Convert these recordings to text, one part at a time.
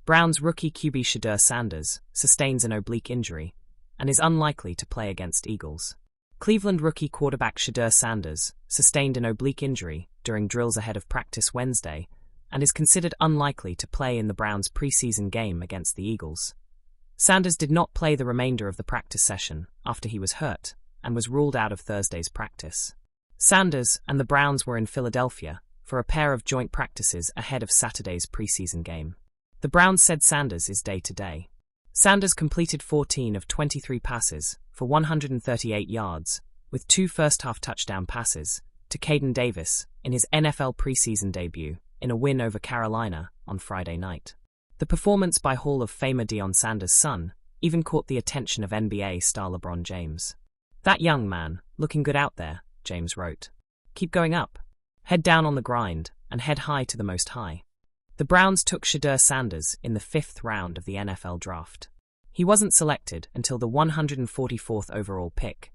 Browns rookie QB Shedeur Sanders sustains an oblique injury and is unlikely to play against Eagles. Cleveland rookie quarterback Shedeur Sanders sustained an oblique injury during drills ahead of practice Wednesday and is considered unlikely to play in the Browns' preseason game against the Eagles. Sanders did not play the remainder of the practice session after he was hurt and was ruled out of Thursday's practice. Sanders and the Browns were in Philadelphia for a pair of joint practices ahead of Saturday's preseason game. The Browns said Sanders is day-to-day. Sanders completed 14 of 23 passes for 138 yards, with 2 first-half touchdown passes to Caden Davis in his NFL preseason debut in a win over Carolina on Friday night. The performance by Hall of Famer Deion Sanders' son even caught the attention of NBA star LeBron James. "That young man, looking good out there," James wrote. "Keep going up. Head down on the grind and head high to the most high." The Browns took Shedeur Sanders in the 5th round of the NFL draft. He wasn't selected until the 144th overall pick,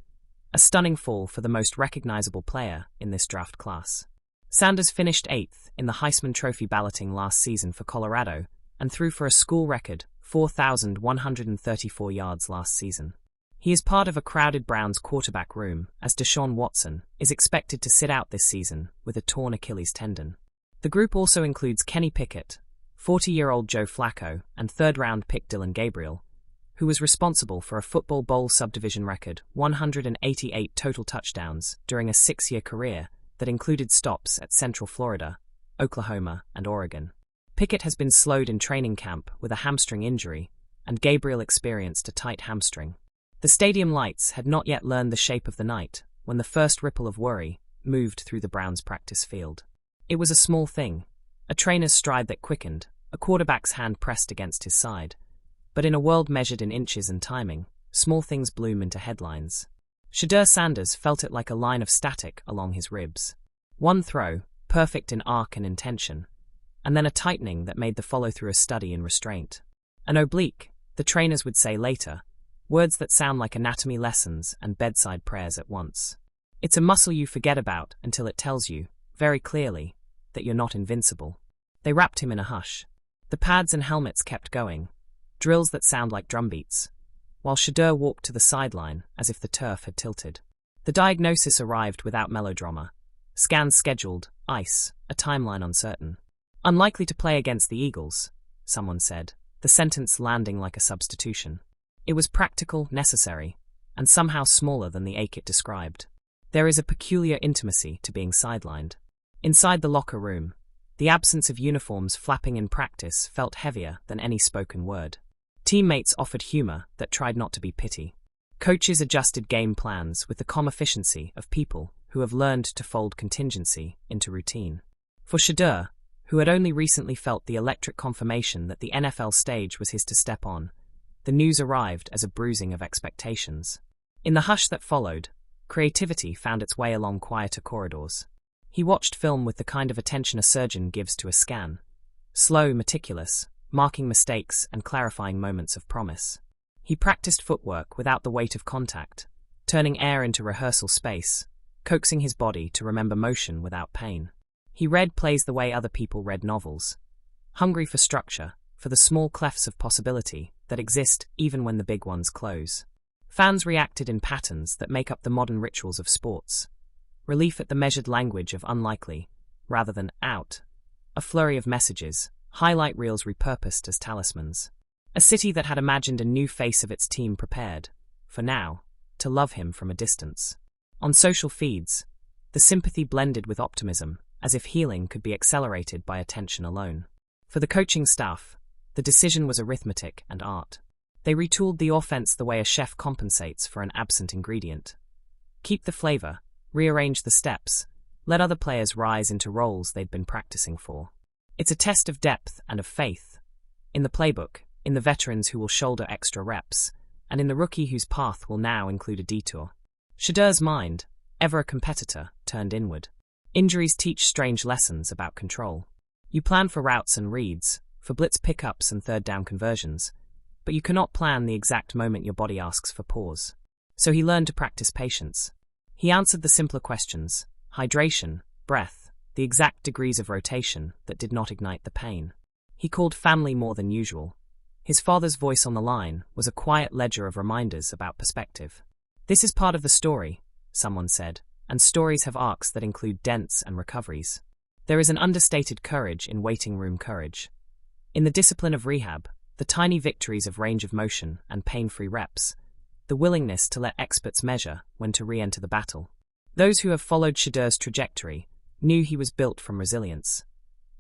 a stunning fall for the most recognizable player in this draft class. Sanders finished 8th in the Heisman Trophy balloting last season for Colorado and threw for a school record 4,134 yards last season. He is part of a crowded Browns quarterback room as Deshaun Watson is expected to sit out this season with a torn Achilles tendon. The group also includes Kenny Pickett, 40-year-old Joe Flacco, and 3rd-round pick Dylan Gabriel, who was responsible for a Football Bowl subdivision record 188 total touchdowns during a 6-year career that included stops at Central Florida, Oklahoma, and Oregon. Pickett has been slowed in training camp with a hamstring injury, and Gabriel experienced a tight hamstring. The stadium lights had not yet learned the shape of the night when the first ripple of worry moved through the Browns' practice field. It was a small thing, a trainer's stride that quickened, a quarterback's hand pressed against his side. But in a world measured in inches and timing, small things bloom into headlines. Shedeur Sanders felt it like a line of static along his ribs. One throw, perfect in arc and intention, and then a tightening that made the follow-through a study in restraint. An oblique, the trainers would say later, words that sound like anatomy lessons and bedside prayers at once. It's a muscle you forget about until it tells you, very clearly, that you're not invincible. They wrapped him in a hush. The pads and helmets kept going, drills that sound like drumbeats, while Shedeur walked to the sideline as if the turf had tilted. The diagnosis arrived without melodrama. Scans scheduled, ice, a timeline uncertain. "Unlikely to play against the Eagles," someone said, the sentence landing like a substitution. It was practical, necessary, and somehow smaller than the ache it described. There is a peculiar intimacy to being sidelined. Inside the locker room, the absence of uniforms flapping in practice felt heavier than any spoken word. Teammates offered humor that tried not to be pity. Coaches adjusted game plans with the calm efficiency of people who have learned to fold contingency into routine. For Shedeur, who had only recently felt the electric confirmation that the NFL stage was his to step on, the news arrived as a bruising of expectations. In the hush that followed, creativity found its way along quieter corridors. He watched film with the kind of attention a surgeon gives to a scan. Slow, meticulous, marking mistakes and clarifying moments of promise. He practiced footwork without the weight of contact, turning air into rehearsal space, coaxing his body to remember motion without pain. He read plays the way other people read novels, hungry for structure, for the small clefts of possibility that exist even when the big ones close. Fans reacted in patterns that make up the modern rituals of sports. Relief at the measured language of unlikely, rather than out. A flurry of messages, highlight reels repurposed as talismans. A city that had imagined a new face of its team prepared, for now, to love him from a distance. On social feeds, the sympathy blended with optimism, as if healing could be accelerated by attention alone. For the coaching staff, the decision was arithmetic and art. They retooled the offense the way a chef compensates for an absent ingredient. Keep the flavor, rearrange the steps, let other players rise into roles they'd been practicing for. It's a test of depth and of faith. In the playbook, in the veterans who will shoulder extra reps, and in the rookie whose path will now include a detour. Shedeur's mind, ever a competitor, turned inward. Injuries teach strange lessons about control. You plan for routes and reads, for blitz pickups and third down conversions, but you cannot plan the exact moment your body asks for pause. So he learned to practice patience. He answered the simpler questions, hydration, breath, the exact degrees of rotation that did not ignite the pain. He called family more than usual. His father's voice on the line was a quiet ledger of reminders about perspective. "This is part of the story," someone said, "and stories have arcs that include dents and recoveries. There is an understated courage in waiting room courage. In the discipline of rehab, the tiny victories of range of motion and pain-free reps, the willingness to let experts measure when to re-enter the battle. Those who have followed Shedeur's trajectory knew he was built from resilience.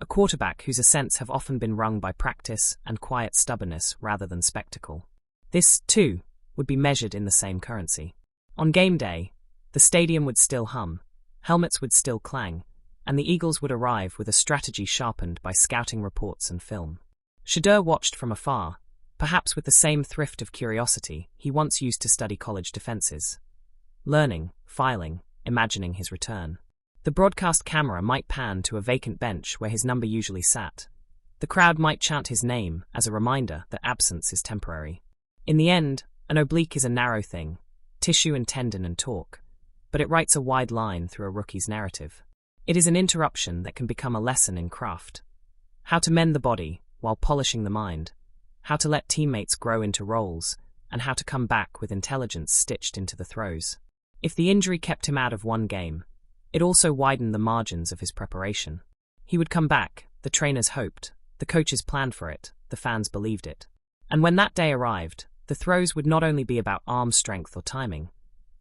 A quarterback whose ascents have often been wrung by practice and quiet stubbornness rather than spectacle. This, too, would be measured in the same currency. On game day, the stadium would still hum, helmets would still clang, and the Eagles would arrive with a strategy sharpened by scouting reports and film. Shedeur watched from afar, perhaps with the same thrift of curiosity he once used to study college defenses. Learning, filing, imagining his return. The broadcast camera might pan to a vacant bench where his number usually sat. The crowd might chant his name as a reminder that absence is temporary. In the end, an oblique is a narrow thing, tissue and tendon and torque, but it writes a wide line through a rookie's narrative. It is an interruption that can become a lesson in craft. How to mend the body while polishing the mind, how to let teammates grow into roles, and how to come back with intelligence stitched into the throws. If the injury kept him out of one game, it also widened the margins of his preparation. He would come back, the trainers hoped, the coaches planned for it, the fans believed it. And when that day arrived, the throws would not only be about arm strength or timing,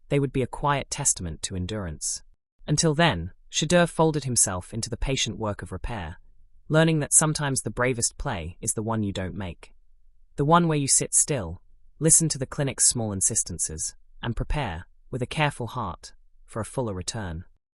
they would be a quiet testament to endurance. Until then, Shedeur folded himself into the patient work of repair, learning that sometimes the bravest play is the one you don't make. The one where you sit still, listen to the clinic's small insistences, and prepare, with a careful heart, for a fuller return.